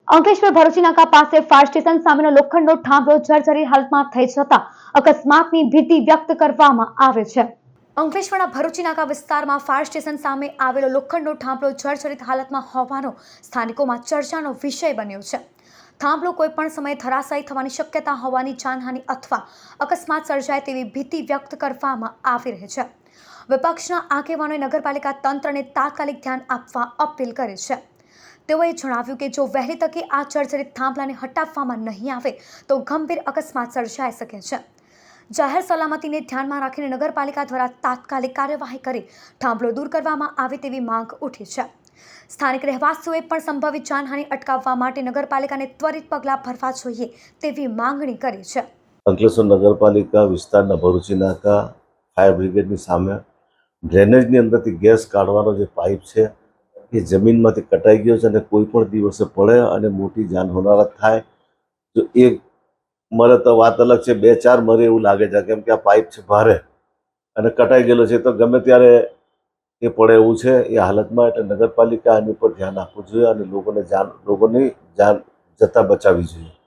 અંકલેશ્વર ભરૂચી નાકા પાસે fire station સામેનો લોખંડનો થાંભલો જર્જરિત હાલતમાં થઈ જતા અકસ્માતની ભીતિ વ્યક્ત કરવામાં આવે છે। અંકલેશ્વરના ભરૂચી નાકા વિસ્તારમાં ફાયર સ્ટેશન સામે આવેલો લોખંડનો થાંભલો જર્જરિત હાલતમાં હોવાનો સ્થાનિકોમાં ચર્ચાનો વિષય બન્યો છે। થાંભલો કોઈ પણ સમયે ધરાશાયી થવાની શક્યતા હોવાની જાનહાનિ અથવા અકસ્માત સર્જાય તેવી ભીતિ વ્યક્ત કરવામાં આવી રહી છે। વિપક્ષના આગેવાનોએ નગરપાલિકા તંત્રને તાત્કાલિક ધ્યાન આપવા અપીલ કરી છે। તેઓએ જણાવ્યું કે જો વહેલી તકે આ જર્જરિત થાંભલાને હટાવવામાં નહીં આવે તો ગંભીર અકસ્માત સર્જાઈ શકે છે। જાહેર સલામતીને ધ્યાનમાં રાખીને નગરપાલિકા દ્વારા તાત્કાલિક કાર્યવાહી કરી થાંભલો દૂર કરવામાં આવે તેવી માંગ ઉઠી છે। સ્થાનિક રહેવાસીઓએ પણ સંભવિત જાનહાનિ અટકાવવા માટે નગરપાલિકાને ત્વરિત પગલાં ભરવા જોઈએ તેવી માંગણી કરી છે। અંકલેશ્વર નગરપાલિકા વિસ્તારના ભરૂચી નાકા ફાયર બ્રિગેડની સામે ડ્રેનેજની અંદરથી ગેસ કાઢવાનો જે પાઇપ છે એ જમીનમાંથી કટાઈ ગયો છે અને કોઈ પણ દિવસે પડે અને મોટી જાનહોનારત થાય તો એ મરે તો વાત અલગ છે, 2-4 મરે એવું લાગે છે, કેમ કે આ પાઇપ છે ભારે અને કટાઈ ગયેલો છે તો ગમે ત્યારે એ પડે એવું છે એ હાલતમાં। એટલે નગરપાલિકા આની પર ધ્યાન આપવું જોઈએ અને લોકોની જાન જતા બચાવવી જોઈએ।